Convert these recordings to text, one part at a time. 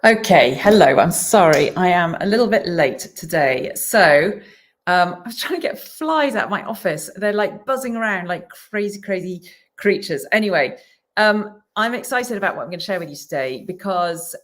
Okay, hello. I'm sorry, I am a little bit late today. So I was trying to get flies out of my office. They're like buzzing around like crazy creatures. Anyway, I'm excited about what I'm going to share with you today because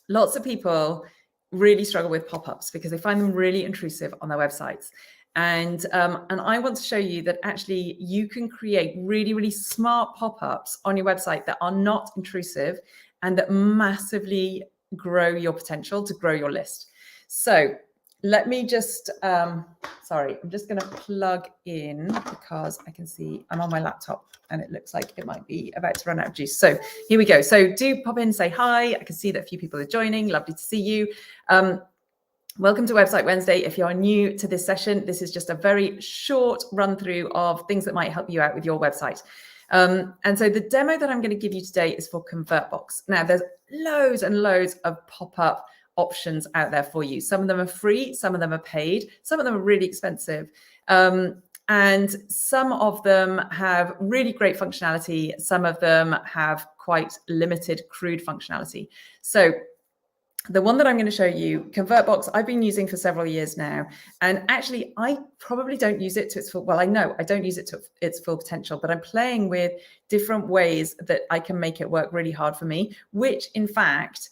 lots of people really struggle with pop-ups because they find them really intrusive on their websites. And I want to show you that actually you can create really smart pop-ups on your website that are not intrusive and that massively grow your potential to grow your list. So let me just, sorry, I'm just going to plug in because I can see I'm on my laptop and it looks like it might be about to run out of juice. So here we go. So do pop in, say hi. I can see that a few people are joining. Lovely to see you. Welcome to Website Wednesday. If you are new to this session, this is just a very short run through of things that might help you out with your website. And so the demo that I'm going to give you today is for ConvertBox. Now, there's loads and loads of pop-up options out there for you. Some of them are free, some of them are paid, some of them are really expensive. And some of them have really great functionality. Some of them have quite limited, crude functionality. So the one that I'm going to show you, ConvertBox, I've been using for several years now. And actually, I probably don't use it to its full, well, I know I don't use it to its full potential, but I'm playing with different ways that I can make it work really hard for me, which in fact,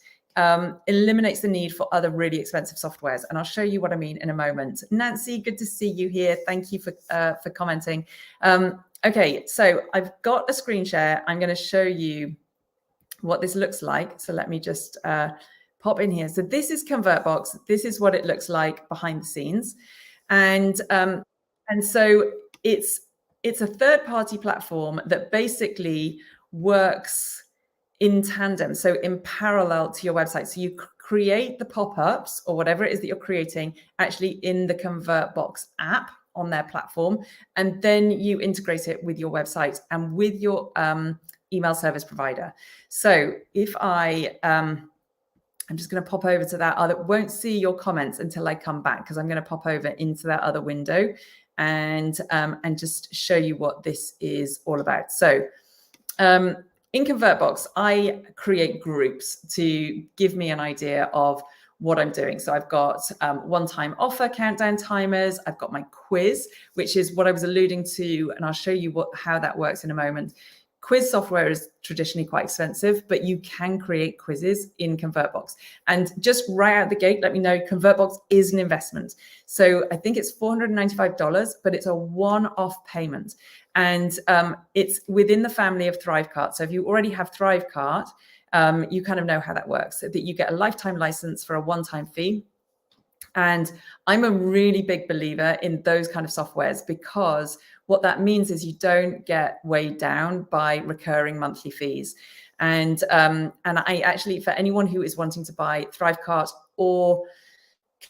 eliminates the need for other really expensive softwares. And I'll show you what I mean in a moment. Nancy, good to see you here. Thank you for commenting. Okay, so I've got a screen share. I'm going to show you what this looks like. So let me just pop in here. So this is ConvertBox. This is what it looks like behind the scenes. And so it's a third-party platform that basically works in tandem, so in parallel to your website. So you create the pop-ups or whatever it is that you're creating actually in the ConvertBox app on their platform, and then you integrate it with your website and with your email service provider. So if I'm just going to pop over to that other, won't see your comments until I come back because I'm going to pop over into that other window and just show you what this is all about. So in ConvertBox, I create groups to give me an idea of what I'm doing. So I've got one-time offer countdown timers. I've got my quiz, which is what I was alluding to, and I'll show you how that works in a moment. Quiz software is traditionally quite expensive, but you can create quizzes in ConvertBox. And just right out the gate, let me know, ConvertBox is an investment. So I think it's $495, but it's a one-off payment. And it's within the family of Thrivecart. So if you already have Thrivecart, you kind of know how that works, so that you get a lifetime license for a one-time fee. And I'm a really big believer in those kind of softwares because what that means is you don't get weighed down by recurring monthly fees. And I actually, for anyone who is wanting to buy Thrivecart or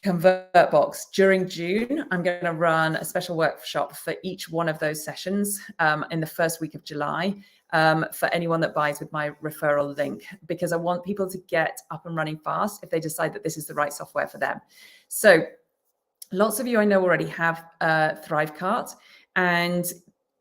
ConvertBox during June, I'm going to run a special workshop for each one of those sessions in the first week of July for anyone that buys with my referral link, because I want people to get up and running fast if they decide that this is the right software for them. So lots of you I know already have Thrivecart, and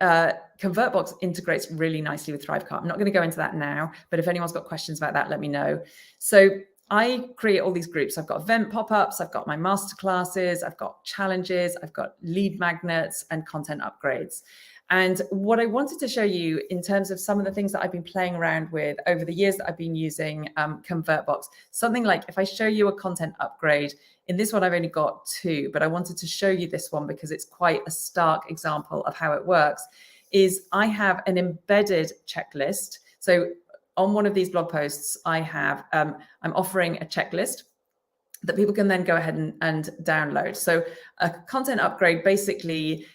ConvertBox integrates really nicely with Thrivecart. I'm not going to go into that now, but if anyone's got questions about that, let me know. So I create all these groups. I've got event pop-ups, I've got my masterclasses, I've got challenges, I've got lead magnets and content upgrades. And what I wanted to show you in terms of some of the things that I've been playing around with over the years that I've been using ConvertBox, something like if I show you a content upgrade, in this one I've only got 2, but I wanted to show you this one because it's quite a stark example of how it works, is I have an embedded checklist. So on one of these blog posts, I have, I'm offering a checklist that people can then go ahead and download. So a content upgrade basically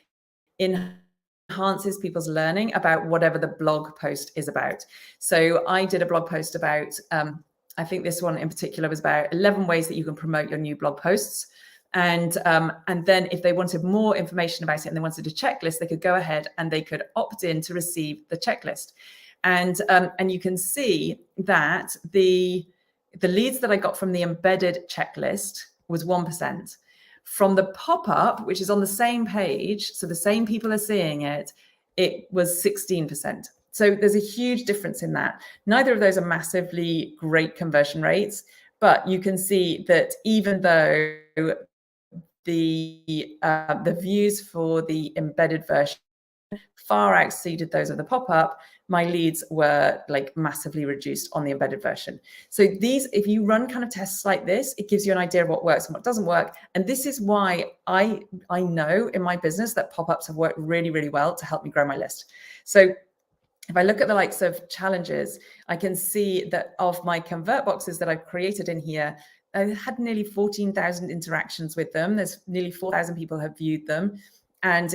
enhances people's learning about whatever the blog post is about. So I did a blog post about, I think this one in particular was about 11 ways that you can promote your new blog posts. And then if they wanted more information about it and they wanted a checklist, they could go ahead and they could opt in to receive the checklist. And you can see that the leads that I got from the embedded checklist was 1%. From the pop-up, which is on the same page, so the same people are seeing it, it was 16%. So there's a huge difference in that. Neither of those are massively great conversion rates, but you can see that even though the views for the embedded version far exceeded those of the pop-up, my leads were like massively reduced on the embedded version. So these, if you run kind of tests like this, it gives you an idea of what works and what doesn't work. And this is why I know in my business that pop-ups have worked really, really well to help me grow my list. So if I look at the likes of challenges, I can see that of my convert boxes that I've created in here, I had nearly 14,000 interactions with them. There's nearly 4,000 people have viewed them. And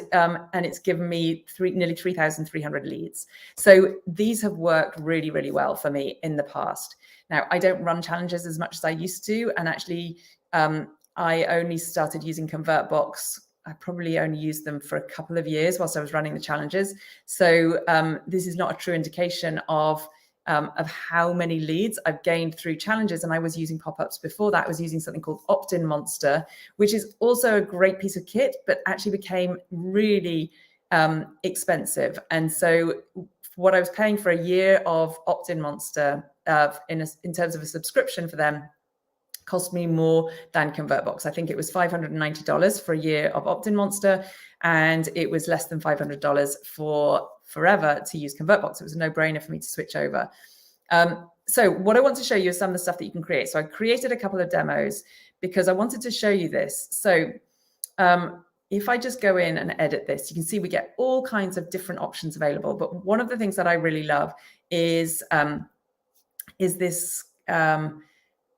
it's given me nearly 3,300 leads. So these have worked really, really well for me in the past. Now, I don't run challenges as much as I used to. And actually, I only started using ConvertBox. I probably only used them for a couple of years whilst I was running the challenges. So this is not a true indication of how many leads I've gained through challenges. And I was using pop-ups before that. I was using something called Opt-in Monster, which is also a great piece of kit, but actually became really expensive. And so what I was paying for a year of Opt-in Monster in terms of a subscription for them cost me more than ConvertBox. I think it was $590 for a year of Opt-in Monster, and it was less than $500 for forever to use ConvertBox. It was a no-brainer for me to switch over. So what I want to show you is some of the stuff that you can create. So I created a couple of demos because I wanted to show you this. So if I just go in and edit this, you can see we get all kinds of different options available. But one of the things that I really love is this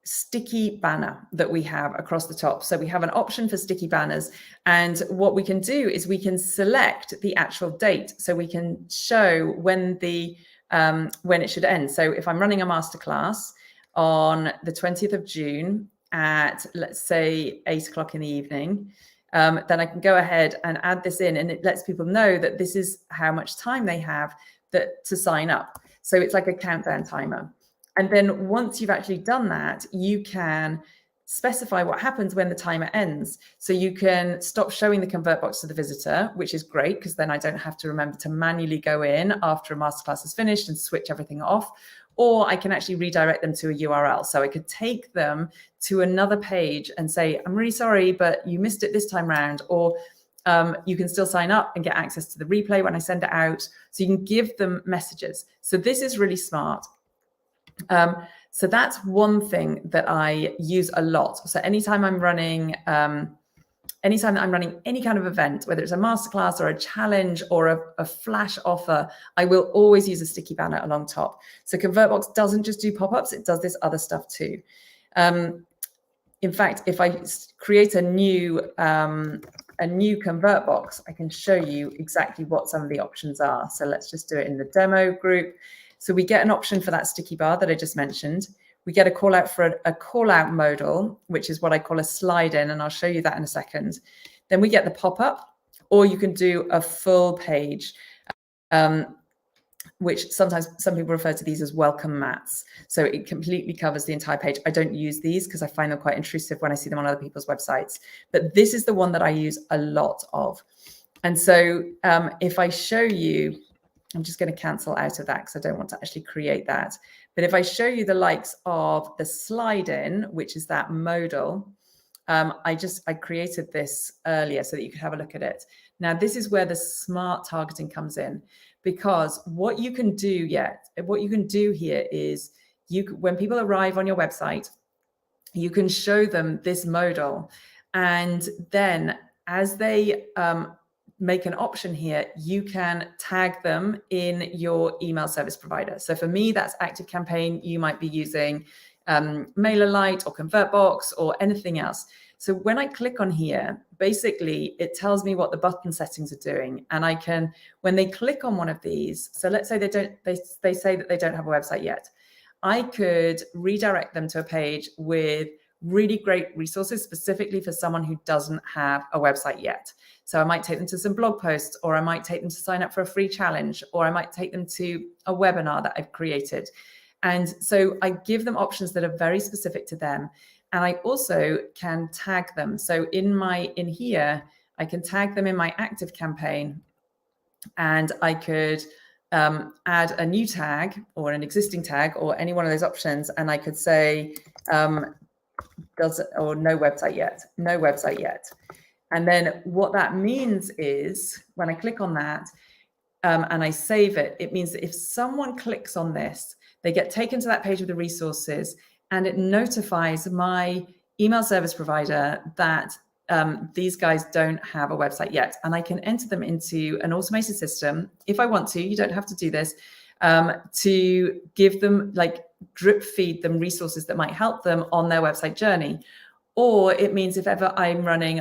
sticky banner that we have across the top. So we have an option for sticky banners, and what we can do is we can select the actual date, so we can show when it should end. So if I'm running a masterclass on the 20th of June at, let's say, 8 o'clock in the evening, then I can go ahead and add this in, and it lets people know that this is how much time they have to sign up. So it's like a countdown timer. And then once you've actually done that, you can specify what happens when the timer ends. So you can stop showing the convert box to the visitor, which is great because then I don't have to remember to manually go in after a masterclass is finished and switch everything off. Or I can actually redirect them to a URL. So I could take them to another page and say, I'm really sorry, but you missed it this time round. Or you can still sign up and get access to the replay when I send it out. So you can give them messages. So this is really smart. So that's one thing that I use a lot. So anytime I'm running, anytime that I'm running any kind of event, whether it's a masterclass or a challenge or a flash offer, I will always use a sticky banner along top. So ConvertBox doesn't just do pop-ups, it does this other stuff too. In fact, if I create a new ConvertBox, I can show you exactly what some of the options are. So let's just do it in the demo group. So we get an option for that sticky bar that I just mentioned. We get a call out for a call out modal, which is what I call a slide in, and I'll show you that in a second. Then we get the pop-up, or you can do a full page, which sometimes some people refer to these as welcome mats. So it completely covers the entire page. I don't use these because I find them quite intrusive when I see them on other people's websites. But this is the one that I use a lot of. And so if I show you, I'm just going to cancel out of that because I don't want to actually create that. But if I show you the likes of the slide in, which is that modal, I created this earlier so that you could have a look at it. Now, this is where the smart targeting comes in, because what you can do here is when people arrive on your website, you can show them this modal, and then as they make an option here, you can tag them in your email service provider. So for me, that's ActiveCampaign. You might be using MailerLite or ConvertBox or anything else. So when I click on here, basically it tells me what the button settings are doing. And I can, when they click on one of these, so let's say they say that they don't have a website yet, I could redirect them to a page with really great resources specifically for someone who doesn't have a website yet. So I might take them to some blog posts, or I might take them to sign up for a free challenge, or I might take them to a webinar that I've created. And so I give them options that are very specific to them. And I also can tag them. So in here, I can tag them in my ActiveCampaign, and I could add a new tag or an existing tag or any one of those options, and I could say, no website yet, no website yet. And then what that means is when I click on that and I save it, it means that if someone clicks on this, they get taken to that page with the resources, and it notifies my email service provider that these guys don't have a website yet. And I can enter them into an automated system if I want to. You don't have to do this, to give them, like, drip feed them resources that might help them on their website journey. Or it means if ever I'm running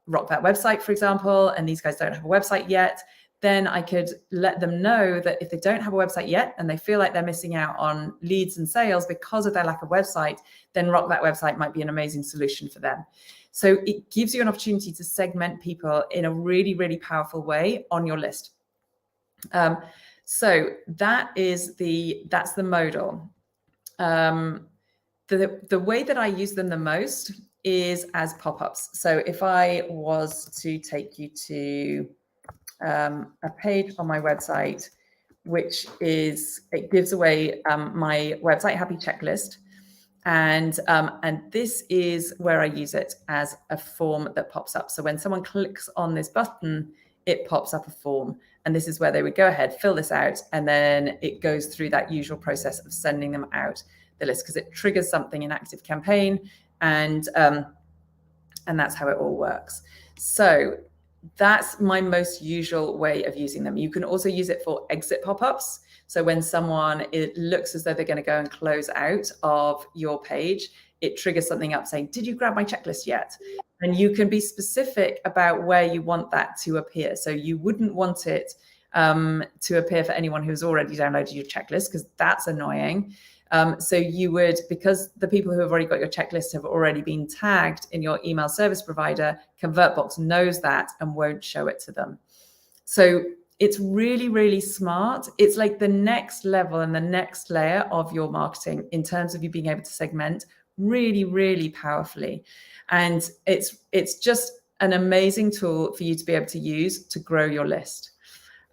Rock That Website, for example, and these guys don't have a website yet, then I could let them know that if they don't have a website yet and they feel like they're missing out on leads and sales because of their lack of website, then Rock That Website might be an amazing solution for them. So it gives you an opportunity to segment people in a really, really powerful way on your list. So that's the modal. The way that I use them the most is as pop-ups. So if I was to take you to a page on my website, which is, it gives away my website happy checklist. And this is where I use it as a form that pops up. So when someone clicks on this button, it pops up a form. And this is where they would go ahead, fill this out, and then it goes through that usual process of sending them out the list, because it triggers something in ActiveCampaign, and that's how it all works. So that's my most usual way of using them. You can also use it for exit pop-ups. So when it looks as though they're going to go and close out of your page, it triggers something up saying, did you grab my checklist yet? And you can be specific about where you want that to appear. So you wouldn't want it to appear for anyone who's already downloaded your checklist, because that's annoying. So you would, because the people who have already got your checklist have already been tagged in your email service provider, ConvertBox knows that and won't show it to them. So it's really, really smart. It's like the next level and the next layer of your marketing in terms of you being able to segment really, really powerfully. And it's just an amazing tool for you to be able to use to grow your list.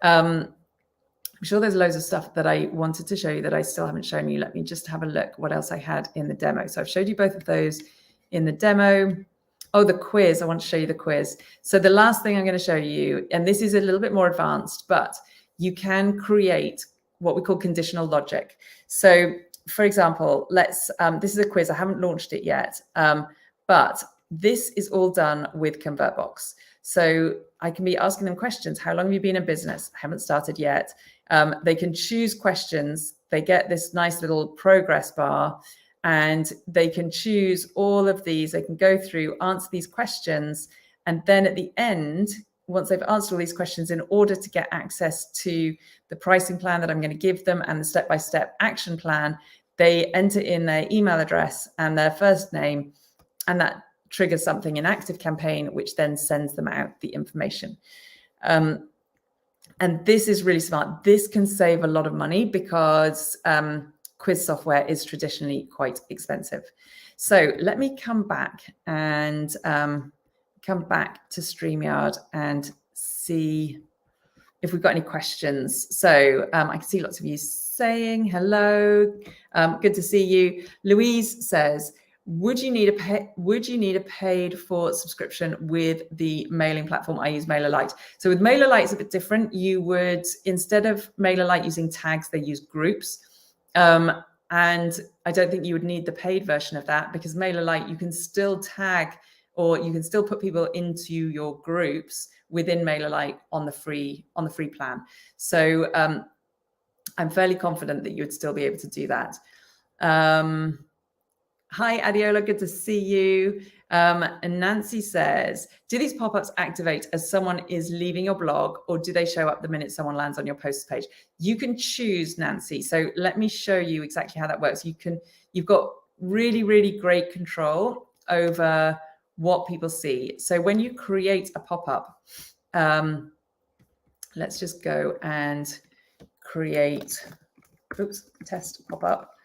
I'm sure there's loads of stuff that I wanted to show you that I still haven't shown you. Let me just have a look what else I had in the demo. So I've showed you both of those in the demo. Oh, the quiz. I want to show you the quiz. So the last thing I'm going to show you, and this is a little bit more advanced, but you can create what we call conditional logic. So for example, this is a quiz. I haven't launched it yet, but this is all done with ConvertBox. So I can be asking them questions. How long have you been in business? I haven't started yet. They can choose questions. They get this nice little progress bar, and they can choose all of these. They can go through, answer these questions. And then at the end, once they've answered all these questions, in order to get access to the pricing plan that I'm going to give them and the step-by-step action plan, they enter in their email address and their first name, and that triggers something in ActiveCampaign, which then sends them out the information. And this is really smart. This can save a lot of money because quiz software is traditionally quite expensive. So let me come back and come back to StreamYard and see if we've got any questions. So I can see lots of you saying hello. Good to see you. Louise says, would you need a paid for subscription with the mailing platform? I use MailerLite. So with MailerLite, it's a bit different. You would, instead of MailerLite using tags, they use groups. And I don't think you would need the paid version of that, because MailerLite, you can still tag, or you can still put people into your groups within MailerLite on the free plan. So I'm fairly confident that you would still be able to do that. Hi, Adiola, good to see you. And Nancy says, do these pop-ups activate as someone is leaving your blog, or do they show up the minute someone lands on your post page? You can choose, Nancy. So let me show you exactly how that works. You've got really, really great control over what people see. So when you create a pop-up, let's just go and create, test pop-up.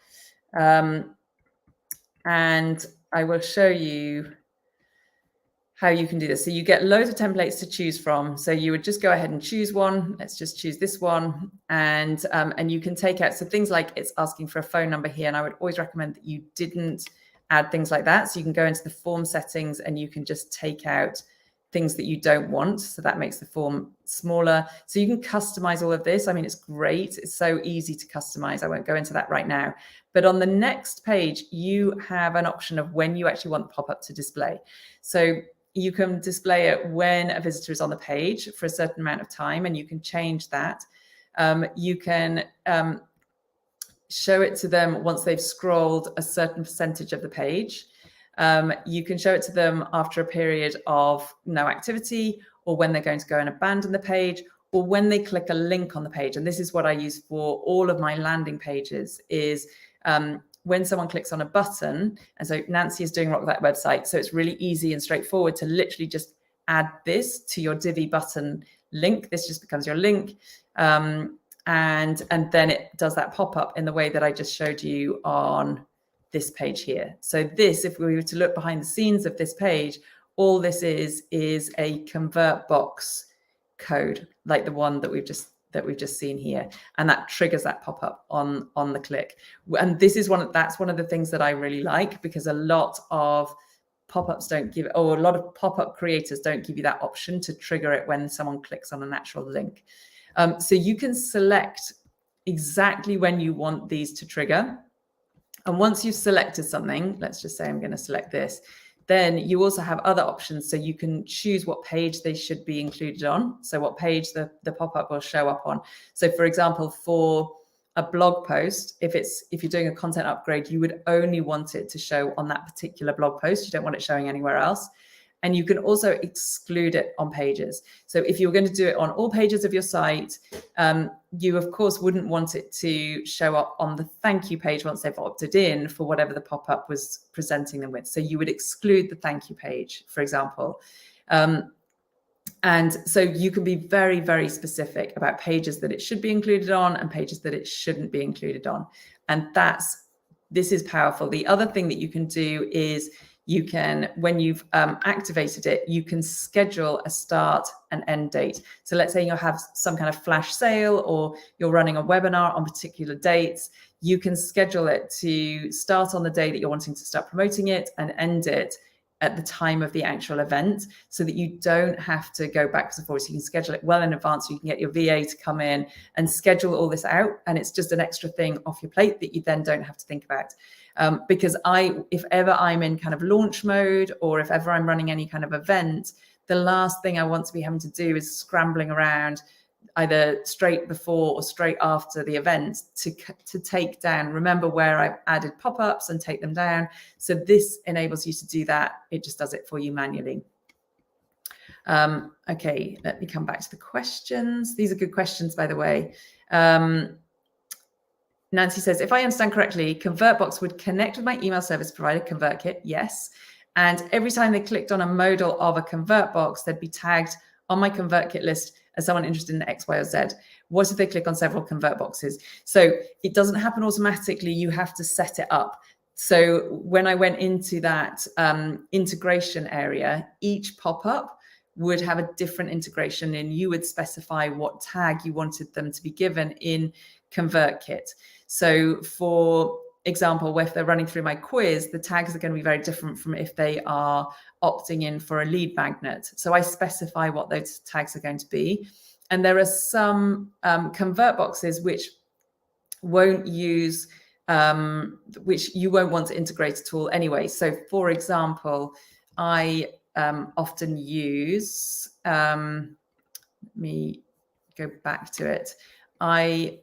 And I will show you how you can do this. So you get loads of templates to choose from. So you would just go ahead and choose one. Let's just choose this one. And you can take out, so things like it's asking for a phone number here. And I would always recommend that you didn't add things like that. So you can go into the form settings and you can just take out things that you don't want. So that makes the form smaller. So you can customize all of this. I mean, it's great. It's so easy to customize. I won't go into that right now. But on the next page, you have an option of when you actually want the pop-up to display. So you can display it when a visitor is on the page for a certain amount of time, and you can change that. You can show it to them once they've scrolled a certain percentage of the page. You can show it to them after a period of no activity, or when they're going to go and abandon the page, or when they click a link on the page. And this is what I use for all of my landing pages is when someone clicks on a button. And so Nancy is doing Rock That website. So it's really easy and straightforward to literally just add this to your Divi button link. This just becomes your link. And then it does that pop-up in the way that I just showed you on this page here. So this, if we were to look behind the scenes of this page, all this is a ConvertBox code, like the one that we've just seen here, and that triggers that pop-up on the click. And this is that's one of the things that I really like, because a lot of pop-ups don't give, or a lot of pop-up creators don't give you that option to trigger it when someone clicks on an actual link. So you can select exactly when you want these to trigger. And once you've selected something, let's just say I'm going to select this, then you also have other options. So you can choose what page they should be included on. So what page the pop-up will show up on. So for example, for a blog post, if you're doing a content upgrade, you would only want it to show on that particular blog post. You don't want it showing anywhere else. And you can also exclude it on pages. So if you were going to do it on all pages of your site, you of course wouldn't want it to show up on the thank you page once they've opted in for whatever the pop-up was presenting them with. So you would exclude the thank you page, for example. And so you can be very, very specific about pages that it should be included on and pages that it shouldn't be included on. And this is powerful. The other thing that you can do is you can, when you've activated it, you can schedule a start and end date. So let's say you have some kind of flash sale, or you're running a webinar on particular dates. You can schedule it to start on the day that you're wanting to start promoting it and end it at the time of the actual event, so that you don't have to go backwards and forwards. You can schedule it well in advance. So you can get your VA to come in and schedule all this out. And it's just an extra thing off your plate that you then don't have to think about. Because if ever I'm in kind of launch mode, or if ever I'm running any kind of event, the last thing I want to be having to do is scrambling around either straight before or straight after the event to take down, remember where I've added pop-ups and take them down. So this enables you to do that. It just does it for you manually. Okay, let me come back to the questions. These are good questions, by the way. Nancy says, if I understand correctly, ConvertBox would connect with my email service provider, ConvertKit. Yes. And every time they clicked on a modal of a ConvertBox, they'd be tagged on my ConvertKit list as someone interested in X, Y, or Z. What if they click on several ConvertBoxes? So it doesn't happen automatically. You have to set it up. So when I went into that integration area, each pop-up would have a different integration, and you would specify what tag you wanted them to be given in ConvertKit. So for example, if they're running through my quiz, the tags are going to be very different from if they are opting in for a lead magnet. So I specify what those tags are going to be. And there are some ConvertBoxes which won't use, which you won't want to integrate at all anyway. So for example, I often use, let me go back to it. I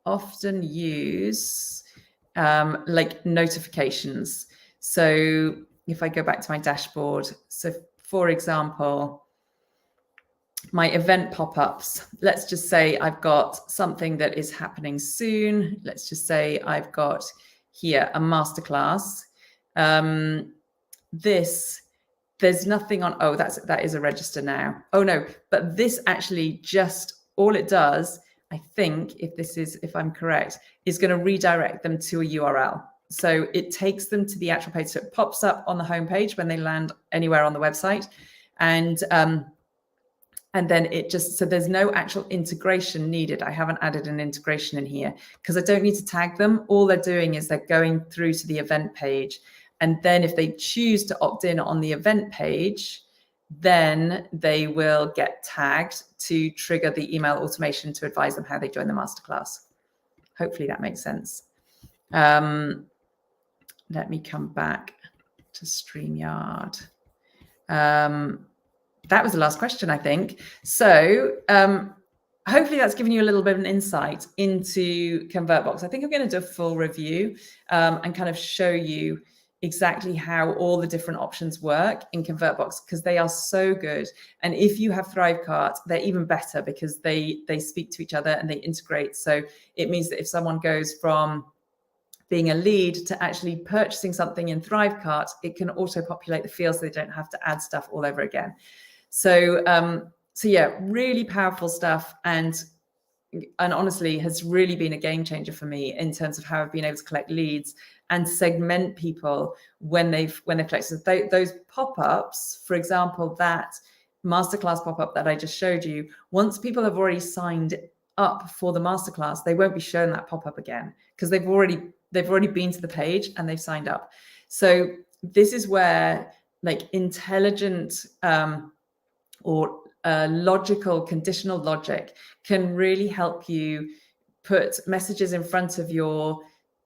often use like notifications. So if I go back to my dashboard, so for example, my event pop-ups, let's just say I've got something that is happening soon. Let's just say I've got here a masterclass. There's nothing on, oh, that is a register now. Oh no, but this actually just, all it does, I think, if I'm correct, is going to redirect them to a URL. So it takes them to the actual page. So it pops up on the homepage when they land anywhere on the website. And then it just, so there's no actual integration needed. I haven't added an integration in here because I don't need to tag them. All they're doing is they're going through to the event page. And then if they choose to opt in on the event page, then they will get tagged to trigger the email automation to advise them how they join the masterclass. Hopefully that makes sense. Let me come back to StreamYard. That was the last question, I think. So hopefully that's given you a little bit of an insight into ConvertBox. I think I'm going to do a full review and kind of show you exactly how all the different options work in ConvertBox, because they are so good. And if you have Thrivecart, they're even better because they speak to each other and they integrate. So it means that if someone goes from being a lead to actually purchasing something in Thrivecart, it can auto populate the fields so they don't have to add stuff all over again. So yeah, really powerful stuff, and honestly has really been a game changer for me in terms of how I've been able to collect leads and segment people when they've collected those pop-ups. For example, that masterclass pop-up that I just showed you, once people have already signed up for the masterclass, they won't be shown that pop-up again because they've already been to the page and they've signed up. So this is where like intelligent or logical conditional logic can really help you put messages in front of your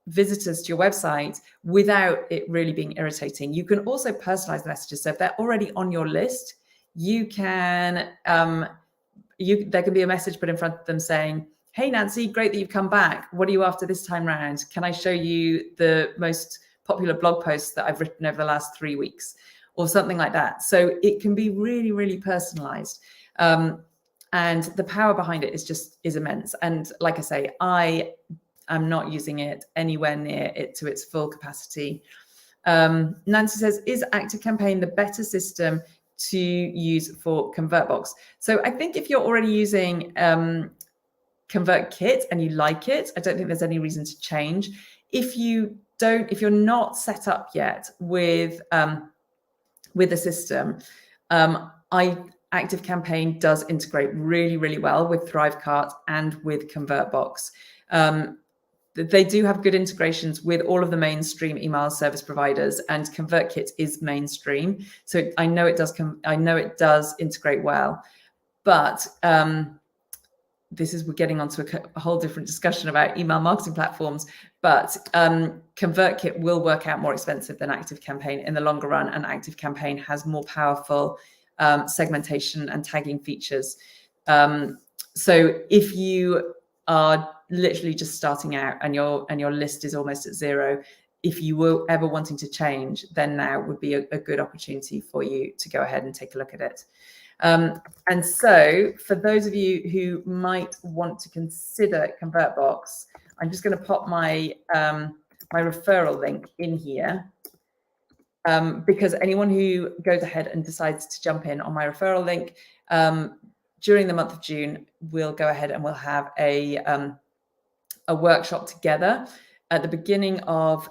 visitors to your website without it really being irritating. You can also personalize the messages. So if they're already on your list, you can there can be a message put in front of them saying, "Hey Nancy, great that you've come back. What are you after this time round? Can I show you the most popular blog posts that I've written over the last 3 weeks?" Or something like that. So it can be really, really personalized. And the power behind it is immense. And like I say, I am not using it anywhere near it to its full capacity. Nancy says, is ActiveCampaign the better system to use for ConvertBox? So I think if you're already using ConvertKit and you like it, I don't think there's any reason to change. If you're not set up yet with the system, ActiveCampaign does integrate really, really well with Thrivecart and with ConvertBox. They do have good integrations with all of the mainstream email service providers, and ConvertKit is mainstream. So I know it does integrate well, but we're getting onto a whole different discussion about email marketing platforms, but ConvertKit will work out more expensive than ActiveCampaign in the longer run, and ActiveCampaign has more powerful segmentation and tagging features. So if you are literally just starting out and your list is almost at zero, if you were ever wanting to change, then now would be a good opportunity for you to go ahead and take a look at it. And so for those of you who might want to consider ConvertBox, I'm just going to pop my my referral link in here, because anyone who goes ahead and decides to jump in on my referral link during the month of June, we'll go ahead and we'll have a workshop together at the beginning of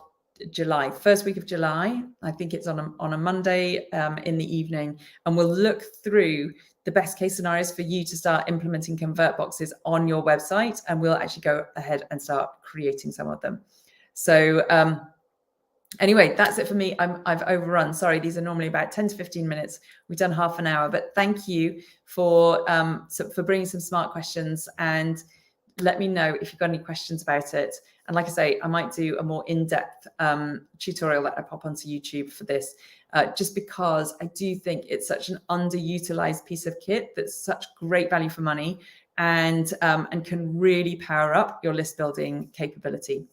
July, first week of July. I think it's on a Monday in the evening, and we'll look through the best case scenarios for you to start implementing ConvertBoxes on your website, and we'll actually go ahead and start creating some of them. So anyway, that's it for me. I've overrun. Sorry, these are normally about 10 to 15 minutes. We've done half an hour, but thank you for bringing some smart questions, and let me know if you've got any questions about it. And like I say, I might do a more in-depth tutorial that I pop onto YouTube for this, just because I do think it's such an underutilized piece of kit that's such great value for money, and can really power up your list building capability.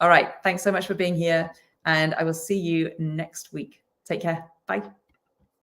All right, thanks so much for being here, and I will see you next week. Take care. Bye.